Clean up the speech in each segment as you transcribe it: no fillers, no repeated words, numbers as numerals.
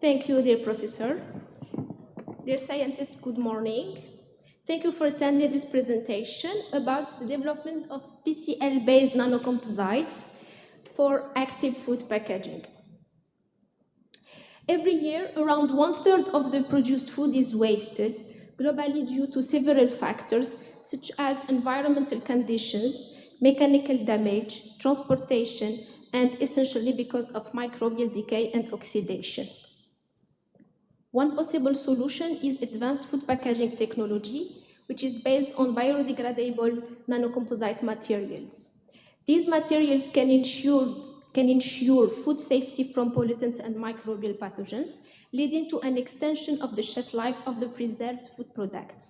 Thank you, dear professor. Dear scientists, good morning. Thank you for attending this presentation about the development of PCL-based nanocomposites for active food packaging. Every year, around 1/3 of the produced food is wasted globally due to several factors such as environmental conditions, mechanical damage, transportation, and essentially because of microbial decay and oxidation. One possible solution is advanced food packaging technology, which is based on biodegradable nanocomposite materials. These materials can ensure food safety from pollutants and microbial pathogens, leading to an extension of the shelf life of the preserved food products.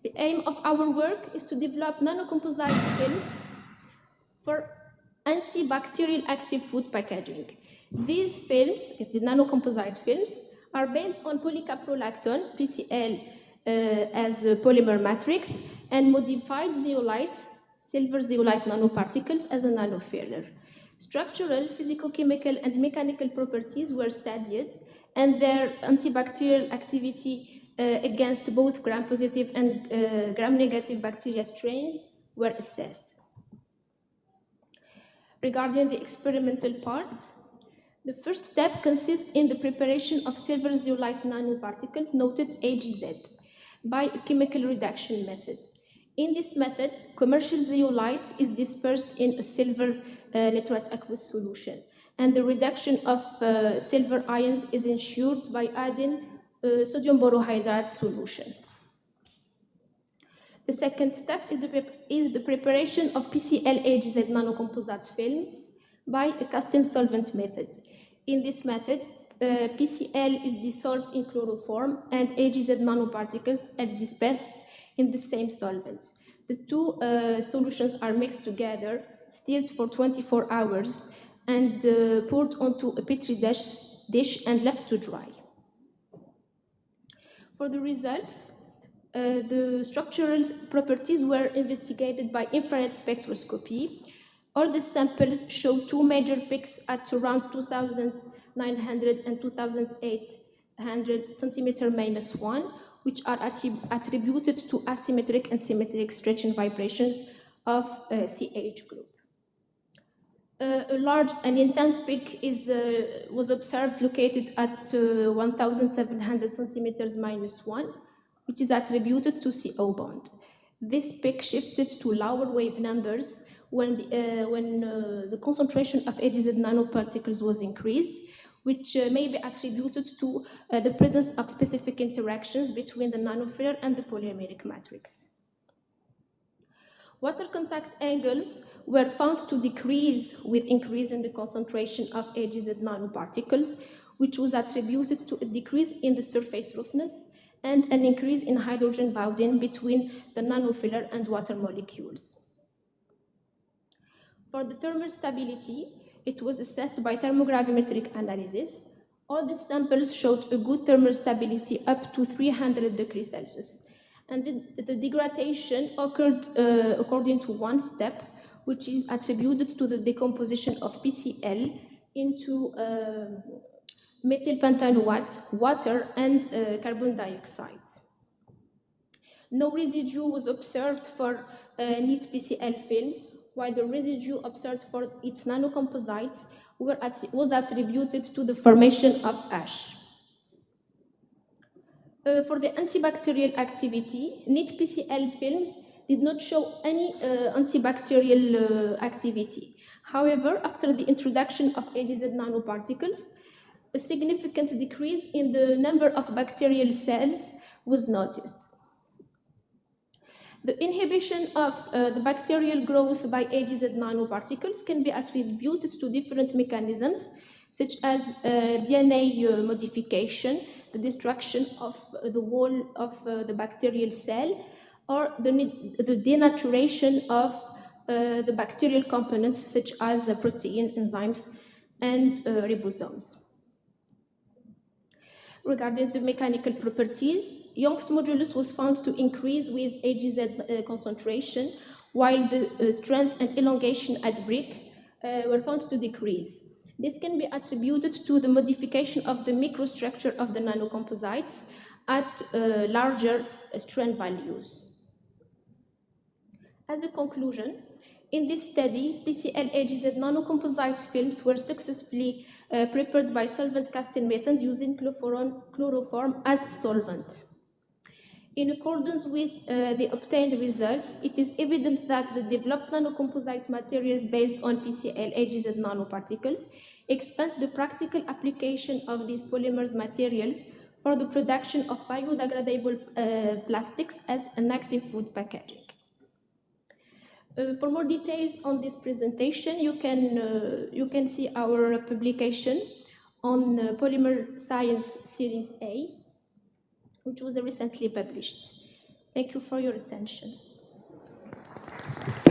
The aim of our work is to develop nanocomposite films for antibacterial active food packaging. These films, the nanocomposite films, are based on polycaprolactone, PCL, as a polymer matrix, and modified zeolite, silver zeolite nanoparticles as a nanofiller. Structural, physicochemical, and mechanical properties were studied, and their antibacterial activity against both gram-positive and gram-negative bacteria strains were assessed. Regarding the experimental part, the first step consists in the preparation of silver zeolite nanoparticles, noted AGZ, by a chemical reduction method. In this method, commercial zeolite is dispersed in a silver nitrate aqueous solution, and the reduction of silver ions is ensured by adding sodium borohydride solution. The second step is the preparation of PCL-AGZ nanocomposite films by a casting solvent method. In this method, PCL is dissolved in chloroform and AGZ nanoparticles are dispersed in the same solvent. The two solutions are mixed together, stirred for 24 hours, and poured onto a petri dish and left to dry. For the results, the structural properties were investigated by infrared spectroscopy. All the samples show two major peaks at around 2,900 and 2,800 centimeter -1, which are attributed to asymmetric and symmetric stretching vibrations of CH group. A large and intense peak was observed located at 1,700 centimeters -1, which is attributed to CO bond. This peak shifted to lower wave numbers when the concentration of AGZ nanoparticles was increased, which may be attributed to the presence of specific interactions between the nanofiller and the polymeric matrix. Water contact angles were found to decrease with increase in the concentration of AGZ nanoparticles, which was attributed to a decrease in the surface roughness and an increase in hydrogen bonding between the nanofiller and water molecules. For the thermal stability, it was assessed by thermogravimetric analysis. All the samples showed a good thermal stability up to 300 degrees Celsius. And the degradation occurred according to one step, which is attributed to the decomposition of PCL into methylpentanoate, water, and carbon dioxide. No residue was observed for neat PCL films, while the residue observed for its nanocomposites was attributed to the formation of ash. For the antibacterial activity, neat PCL films did not show any antibacterial activity. However, after the introduction of AGZ nanoparticles, a significant decrease in the number of bacterial cells was noticed. The inhibition of the bacterial growth by AGZ nanoparticles can be attributed to different mechanisms, such as DNA modification, the destruction of the wall of the bacterial cell, or the denaturation of the bacterial components, such as protein, enzymes, and ribosomes. Regarding the mechanical properties, Young's modulus was found to increase with AGZ concentration, while the strength and elongation at brick were found to decrease. This can be attributed to the modification of the microstructure of the nanocomposites at larger strand values. As a conclusion, in this study, PCL-AGZ nanocomposite films were successfully prepared by solvent casting method using chloroform as solvent. In accordance with the obtained results, it is evident that the developed nanocomposite materials based on PCL-AGZ nanoparticles expands the practical application of these polymers materials for the production of biodegradable plastics as an active food packaging. For more details on this presentation, you can see our publication on Polymer Science Series A, which was recently published. Thank you for your attention.